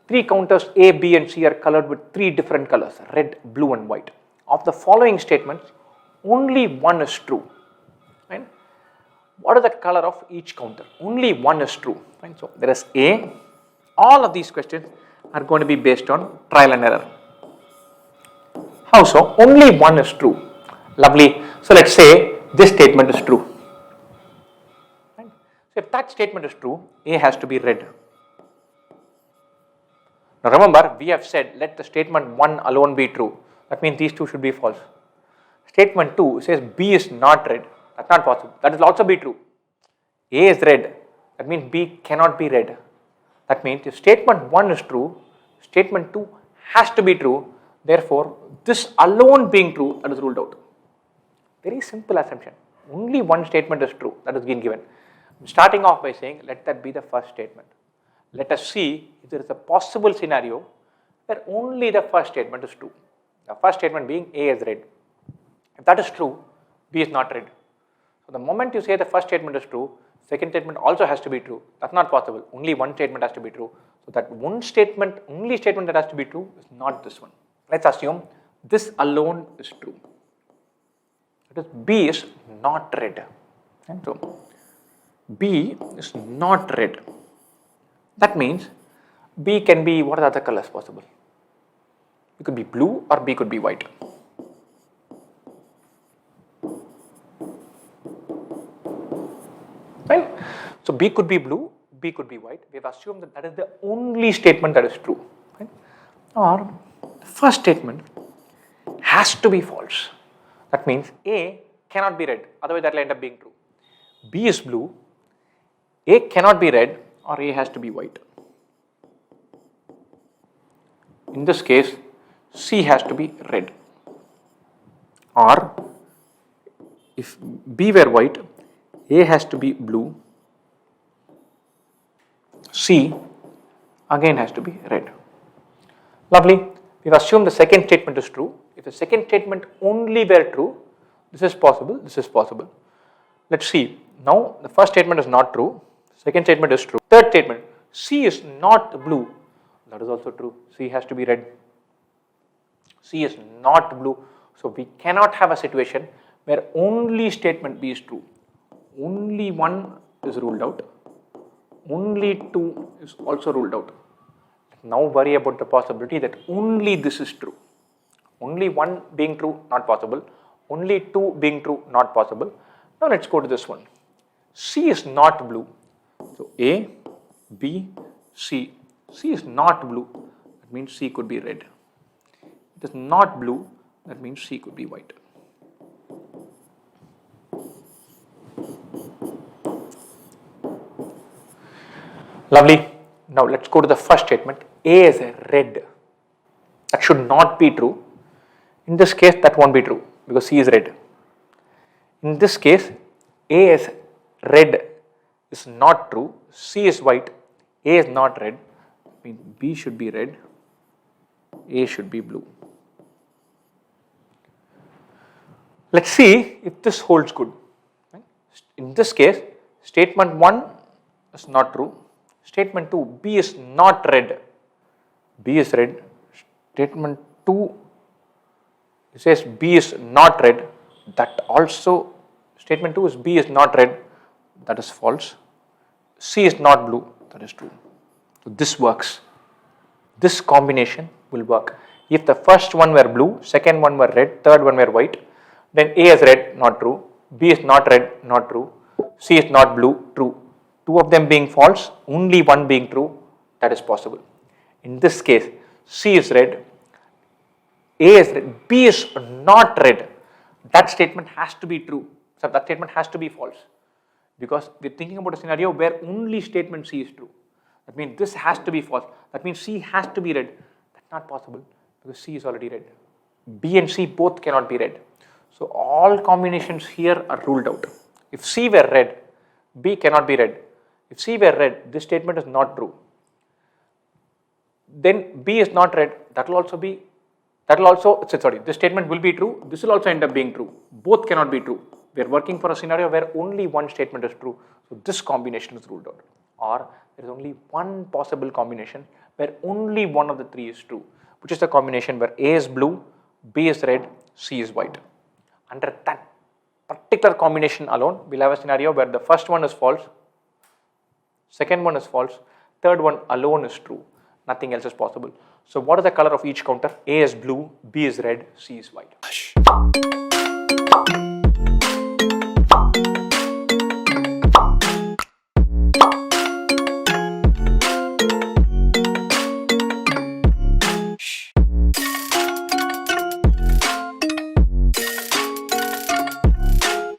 Three counters A, B and C are colored with three different colors, red, blue and white. Of the following statements, only one is true. Right? What is the color of each counter? Only one is true. Right? So there is A. All of these questions are going to be based on trial and error. How so? Only one is true. Lovely. So let's say this statement is true. Right? So if that statement is true, A has to be red. Now remember, we have said let the statement 1 alone be true. That means these two should be false. Statement 2 says B is not red. That's not possible. That will also be true. A is red. That means B cannot be red. That means if statement 1 is true, statement 2 has to be true. Therefore, this alone being true, that is ruled out. Very simple assumption. Only one statement is true. That is being given. I'm starting off by saying let that be the first statement. Let us see if there is a possible scenario where only the first statement is true. The first statement being A is red. If that is true, B is not red. So the moment you say the first statement is true, second statement also has to be true. That's not possible. Only one statement has to be true. So that one statement, only statement that has to be true is not this one. Let's assume this alone is true. That is B is not red. And so B is not red. That means B can be, what are the other colors possible? It could be blue or B could be white. Right? So B could be blue, B could be white. We have assumed that that is the only statement that is true. Right? Or the first statement has to be false. That means A cannot be red, otherwise that will end up being true. B is blue, A cannot be red, or A has to be white. In this case, C has to be red. Or if B were white, A has to be blue, C again has to be red. Lovely. We've assumed the second statement is true. If the second statement only were true, this is possible, this is possible. Let's see. Now the first statement is not true. Second statement is true. Third statement, C is not blue. That is also true. C has to be red. C is not blue. So we cannot have a situation where only statement B is true. Only one is ruled out. Only two is also ruled out. Now worry about the possibility that only this is true. Only one being true, not possible. Only two being true, not possible. Now let's go to this one. C is not blue. So A, B, C. C is not blue. That means C could be red. It is not blue. That means C could be white. Lovely. Now let's go to the first statement. A is red. That should not be true. In this case, that won't be true because C is red. In this case, A is red is not true. C is white. A is not red. I mean, B should be red. A should be blue. Let's see if this holds good. In this case, statement 1 is not true. Statement 2, B is not red. B is red. Statement 2 says B is not red. That also, statement 2 is B is not red. That is false. C is not blue. That is true. So this works. This combination will work. If the first one were blue, second one were red, third one were white, then A is red, not true. B is not red, not true. C is not blue, true. Two of them being false, only one being true, that is possible. In this case, C is red, A is red, B is not red. That statement has to be true. So that statement has to be false. Because we are thinking about a scenario where only statement C is true. That means this has to be false. That means C has to be red. That's not possible because C is already red. B and C both cannot be red. So all combinations here are ruled out. If C were red, B cannot be red. If C were red, this statement is not true. Then B is not red, that will also be, this statement will be true, this will also end up being true. Both cannot be true. We are working for a scenario where only one statement is true. So this combination is ruled out. or there is only one possible combination where only one of the three is true, which is the combination where A is blue, B is red, C is white. Under that particular combination alone, we'll have a scenario where the first one is false, second one is false, third one alone is true. Nothing else is possible. So what is the color of each counter? A is blue, B is red, C is white.